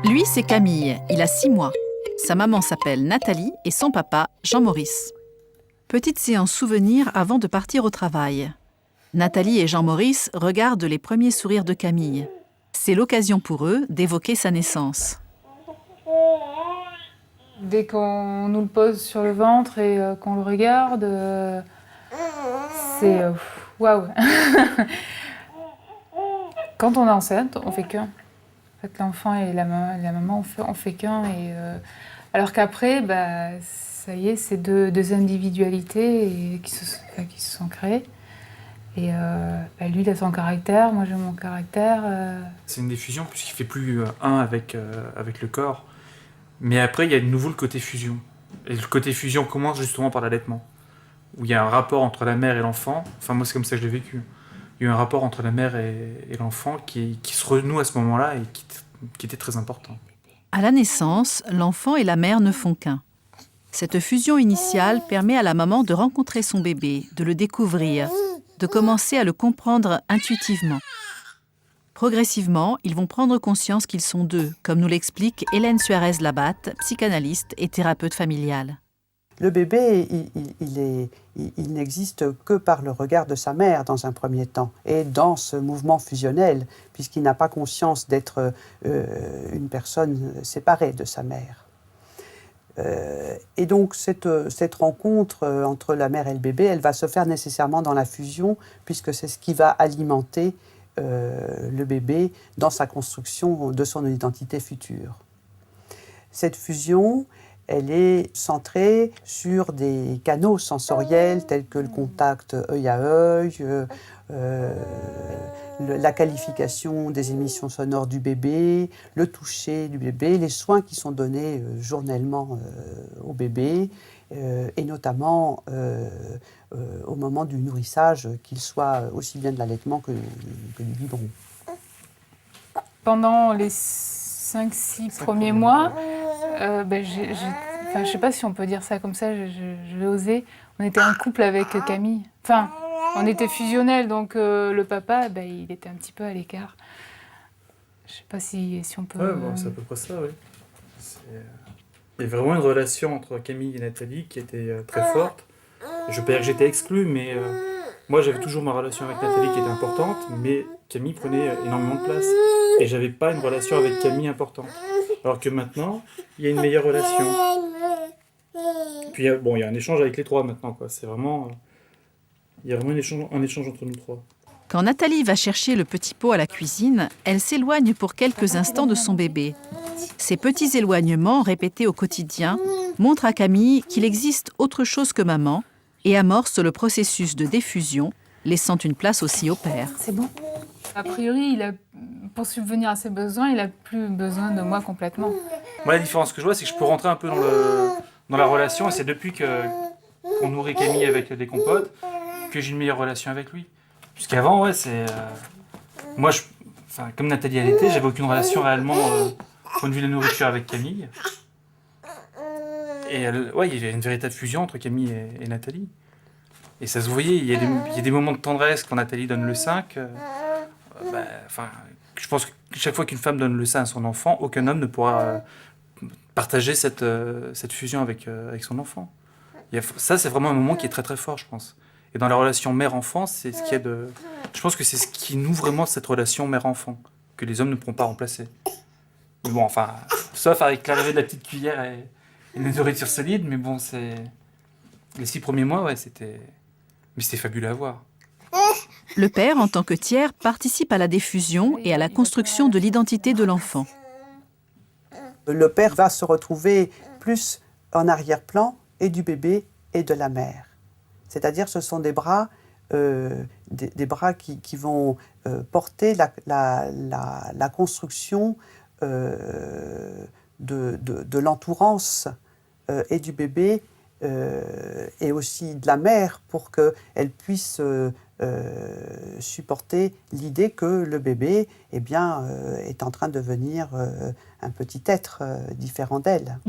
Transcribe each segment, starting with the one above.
Lui, c'est Camille, il a 6 mois. Sa maman s'appelle Nathalie et son papa, Jean-Maurice. Petite séance souvenir avant de partir au travail. Nathalie et Jean-Maurice regardent les premiers sourires de Camille. C'est l'occasion pour eux d'évoquer sa naissance. Dès qu'on nous le pose sur le ventre et qu'on le regarde, c'est waouh. Quand on est enceinte, on fait qu'un. En fait, l'enfant et la maman, on fait qu'un. Alors qu'après, ça y est, c'est deux individualités qui se sont créées. Et lui, il a son caractère, moi j'ai mon caractère. C'est une diffusion puisqu'il ne fait plus un avec le corps. Mais après, il y a de nouveau le côté fusion. Et le côté fusion commence justement par l'allaitement. Où il y a un rapport entre la mère et l'enfant. Enfin, moi, c'est comme ça que je l'ai vécu. Il y a eu un rapport entre la mère et l'enfant qui se renoue à ce moment-là et qui était très important. À la naissance, l'enfant et la mère ne font qu'un. Cette fusion initiale permet à la maman de rencontrer son bébé, de le découvrir, de commencer à le comprendre intuitivement. Progressivement, ils vont prendre conscience qu'ils sont deux, comme nous l'explique Hélène Suarez-Labatte, psychanalyste et thérapeute familiale. Le bébé, il n'existe que par le regard de sa mère dans un premier temps, et dans ce mouvement fusionnel, puisqu'il n'a pas conscience d'être une personne séparée de sa mère. Et donc cette rencontre entre la mère et le bébé, elle va se faire nécessairement dans la fusion, puisque c'est ce qui va alimenter le bébé dans sa construction de son identité future. Cette fusion, elle est centrée sur des canaux sensoriels tels que le contact œil à œil, la qualification des émissions sonores du bébé, le toucher du bébé, les soins qui sont donnés journellement au bébé, et notamment au moment du nourrissage, qu'il soit aussi bien de l'allaitement que du biberon. Pendant les 5-6 premiers mois, je ne sais pas si on peut dire ça comme ça, je vais oser. On était un couple avec Camille. Enfin, on était fusionnels, donc le papa, il était un petit peu à l'écart. Je ne sais pas si on peut... Ouais, bon, c'est à peu près ça, oui. Il y a vraiment une relation entre Camille et Nathalie qui était très forte. Je ne veux pas dire que j'étais exclu, mais moi j'avais toujours ma relation avec Nathalie qui était importante, mais Camille prenait énormément de place. Et j'avais pas une relation avec Camille importante. Alors que maintenant, il y a une meilleure relation. Puis il y a un échange avec les trois maintenant, quoi. C'est vraiment... il y a vraiment un échange entre nous trois. Quand Nathalie va chercher le petit pot à la cuisine, elle s'éloigne pour quelques instants de son bébé. Ces petits éloignements répétés au quotidien montrent à Camille qu'il existe autre chose que maman et amorcent le processus de diffusion, laissant une place aussi au père. C'est bon. A priori, pour subvenir à ses besoins, il n'a plus besoin de moi complètement. Moi, la différence que je vois, c'est que je peux rentrer un peu dans la relation, et c'est depuis qu'on nourrit Camille avec des compotes que j'ai une meilleure relation avec lui. Puisqu'avant, ouais, c'est... moi, comme Nathalie allaitait, j'avais aucune relation réellement au point de vue de la nourriture avec Camille. Et il y avait une véritable fusion entre Camille et Nathalie. Et ça se voyait, il y a des moments de tendresse quand Nathalie donne le sein. Je pense que chaque fois qu'une femme donne le sein à son enfant, aucun homme ne pourra partager cette fusion avec son enfant. Ça, c'est vraiment un moment qui est très très fort, je pense. Et dans la relation mère-enfant, c'est ce qu'il y a de... Je pense que c'est ce qui noue vraiment cette relation mère-enfant, que les hommes ne pourront pas remplacer. Mais bon, sauf avec l'arrivée de la petite cuillère et la nourriture solide, mais bon, c'est... Les 6 premiers mois, ouais, c'était fabuleux à voir. Le père, en tant que tiers, participe à la diffusion et à la construction de l'identité de l'enfant. Le père va se retrouver plus en arrière-plan et du bébé et de la mère. C'est-à-dire ce sont des bras, des bras qui vont porter la construction de l'entourance et du bébé et aussi de la mère pour qu'elle puisse supporter l'idée que le bébé est en train de devenir un petit être différent d'elle.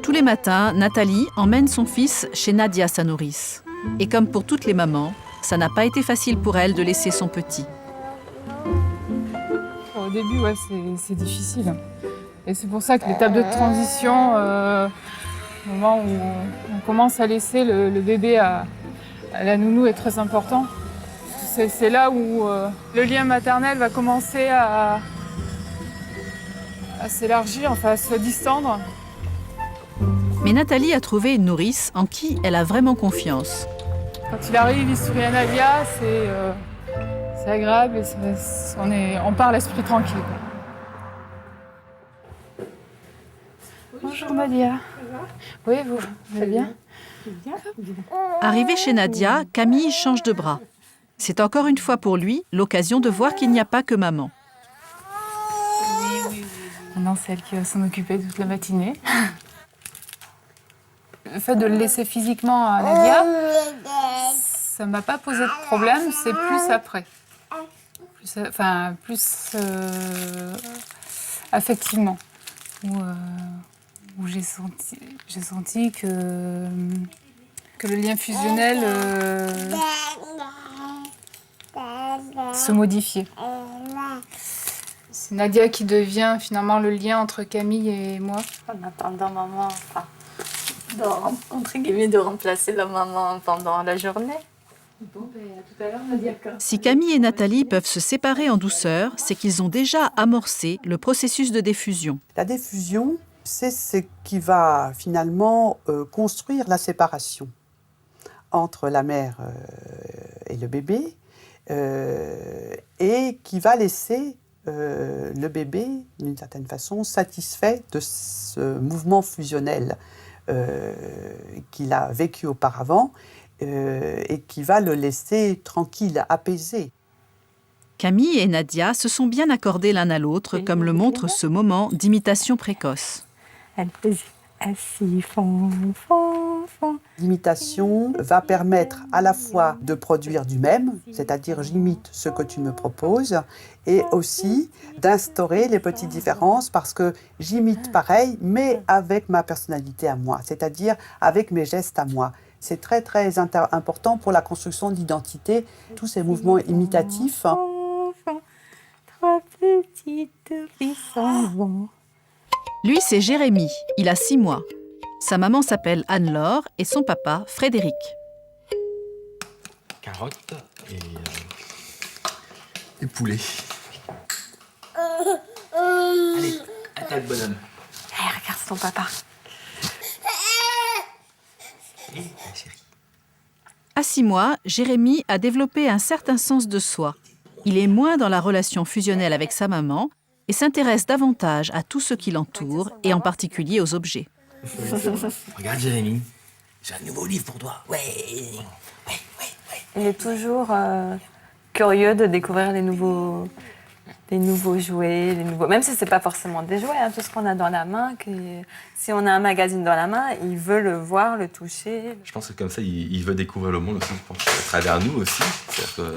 Tous les matins, Nathalie emmène son fils chez Nadia, sa nourrice. Et comme pour toutes les mamans, ça n'a pas été facile pour elle de laisser son petit. Au début, ouais, c'est difficile. Et c'est pour ça que l'étape de transition, au moment où on commence à laisser le bébé à la nounou est très important. C'est là où le lien maternel va commencer à s'élargir, enfin à se distendre. Mais Nathalie a trouvé une nourrice en qui elle a vraiment confiance. Quand il arrive, il sourit à Nadia, c'est agréable et on part l'esprit tranquille. Bonjour Nadia. Oui, vous allez bien? Arrivée chez Nadia, Camille change de bras. C'est encore une fois pour lui l'occasion de voir qu'il n'y a pas que maman. Maintenant, c'est elle qui va s'en occuper toute la matinée. Le fait de le laisser physiquement à Nadia, ça ne m'a pas posé de problème, c'est plus après. Plus affectivement. Où j'ai senti que le lien fusionnel se modifiait. C'est Nadia qui devient finalement le lien entre Camille et moi. En attendant maman, entre guillemets, de remplacer la maman pendant la journée. Bon, à tout à l'heure, Nadia. Si Camille et Nathalie peuvent se séparer en douceur, c'est qu'ils ont déjà amorcé le processus de diffusion. La diffusion, c'est ce qui va finalement construire la séparation entre la mère et le bébé et qui va laisser le bébé, d'une certaine façon, satisfait de ce mouvement fusionnel qu'il a vécu auparavant et qui va le laisser tranquille, apaisé. Camille et Nadia se sont bien accordés l'un à l'autre, comme le montre ce moment d'imitation précoce. Elle faisait assis, fond, fond, fond. L'imitation va permettre à la fois de produire du même, c'est-à-dire j'imite ce que tu me proposes, et aussi d'instaurer les petites différences parce que j'imite pareil, mais avec ma personnalité à moi, c'est-à-dire avec mes gestes à moi. C'est très très important pour la construction d'identité, tous ces mouvements imitatifs. Trois petites filles s'en vont. Lui, c'est Jérémy, il a 6 mois. Sa maman s'appelle Anne-Laure et son papa, Frédéric. Carottes et poulet. Allez, à toi le bonhomme. Hey, regarde ton papa. Allez, chérie. À 6 mois, Jérémy a développé un certain sens de soi. Il est moins dans la relation fusionnelle avec sa maman et s'intéresse davantage à tout ce qui l'entoure et en particulier aux objets. Regarde Jérémy, j'ai un nouveau livre pour toi. Ouais. Il est toujours curieux de découvrir les nouveaux jouets, même si c'est pas forcément des jouets, tout ce qu'on a dans la main. Si on a un magazine dans la main, il veut le voir, le toucher. Je pense que comme ça, il veut découvrir le monde aussi, je pense, à travers nous aussi. C'est-à-dire que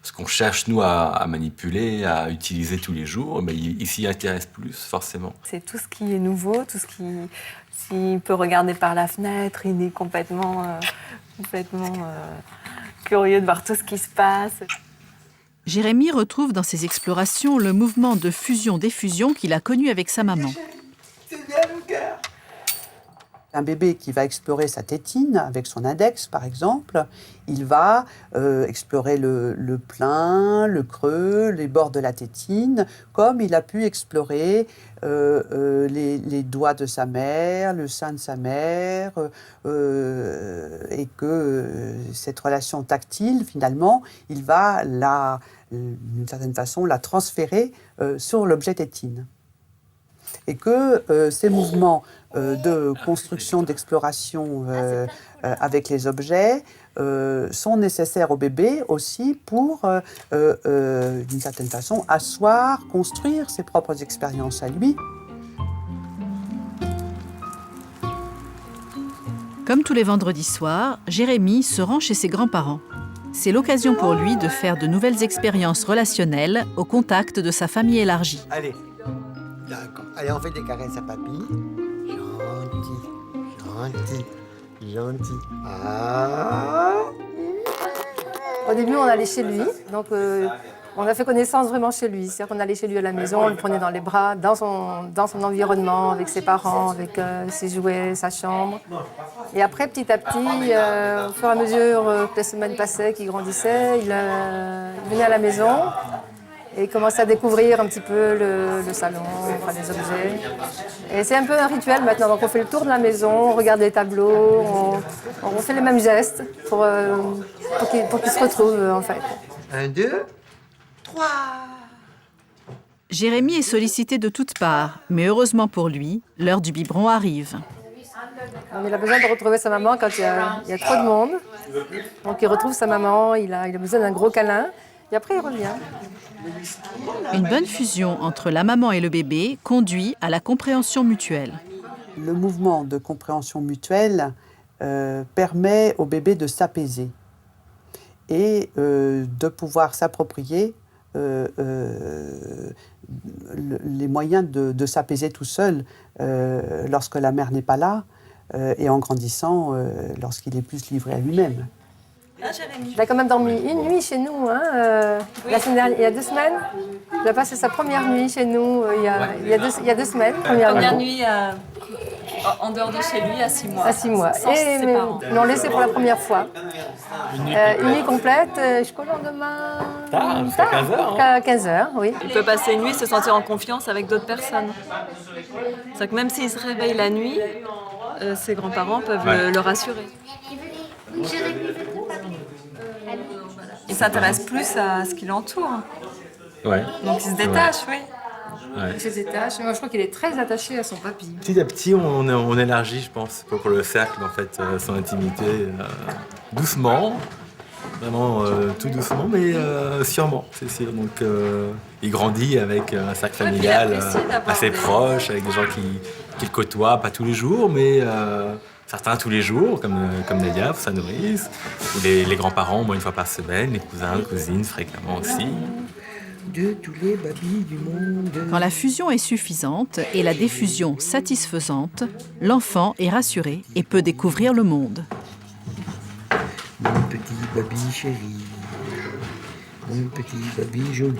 ce qu'on cherche, nous, à manipuler, à utiliser tous les jours, mais il s'y intéresse plus, forcément. C'est tout ce qui est nouveau, tout ce qui... S'il peut regarder par la fenêtre, il est complètement curieux de voir tout ce qui se passe. Jérémy retrouve dans ses explorations le mouvement de fusion-diffusion qu'il a connu avec sa maman. Un bébé qui va explorer sa tétine avec son index, par exemple, il va explorer le plein, le creux, les bords de la tétine, comme il a pu explorer les doigts de sa mère, le sein de sa mère, et que cette relation tactile, finalement, il va, d'une certaine façon, la transférer sur l'objet tétine. Et que ces mouvements de construction, d'exploration avec les objets sont nécessaires au bébé aussi pour, d'une certaine façon, asseoir, construire ses propres expériences à lui. Comme tous les vendredis soirs, Jérémy se rend chez ses grands-parents. C'est l'occasion pour lui de faire de nouvelles expériences relationnelles au contact de sa famille élargie. Allez, d'accord. Allez, on fait des caresses à papy. Gentil. Ah. Au début, on allait chez lui, donc On a fait connaissance vraiment chez lui. C'est-à-dire qu'on allait chez lui à la maison, on le prenait dans les bras, dans son environnement, avec ses parents, avec ses jouets, sa chambre. Et après, petit à petit, au fur et à mesure que les semaines passaient, qu'il grandissait, il venait à la maison et commençait à découvrir un petit peu le salon, enfin, les objets. Et c'est un peu un rituel maintenant. Donc on fait le tour de la maison, on regarde les tableaux, on fait les mêmes gestes pour qu'il se retrouve en fait. 1, 2, 3. Jérémy est sollicité de toutes parts, mais heureusement pour lui, l'heure du biberon arrive. Il a besoin de retrouver sa maman quand il y a trop de monde. Donc il retrouve sa maman, il a besoin d'un gros câlin et après il revient. Une bonne fusion entre la maman et le bébé conduit à la compréhension mutuelle. Le mouvement de compréhension mutuelle permet au bébé de s'apaiser et de pouvoir s'approprier les moyens de s'apaiser tout seul lorsque la mère n'est pas là et en grandissant lorsqu'il est plus livré à lui-même. Il a quand même dormi une nuit chez nous. La semaine dernière, il y a 2 semaines. Il a passé sa première nuit chez nous il y a 2 semaines. Première nuit en dehors de chez lui à 6 mois. À 6 mois. Sans ses parents. Ils l'ont laissé pour la première fois. Une nuit complète jusqu'au lendemain. Jusqu'à 15h. Jusqu'à 15h, oui. Il peut passer une nuit et se sentir en confiance avec d'autres personnes. C'est que même s'il se réveille la nuit, ses grands-parents peuvent le rassurer. Il s'intéresse plus à ce qui l'entoure. Ouais. Donc il se détache, oui. Ouais. Il se détache. Moi, je crois qu'il est très attaché à son papy. Petit à petit, on élargit, je pense, pour le cercle, en fait, son intimité, doucement, vraiment tout doucement, mais sûrement, c'est sûr. Donc, il grandit avec un cercle familial assez proche, avec des gens qui le côtoient, pas tous les jours, mais certains tous les jours, comme Nadia, pour sa nourrice, ou les grands-parents, au moins une fois par semaine, les cousins, cousines, fréquemment aussi. De tous les babys du monde. Quand la fusion est suffisante et la diffusion satisfaisante, l'enfant est rassuré et peut découvrir le monde. Mon petit baby chéri, mon petit baby joli.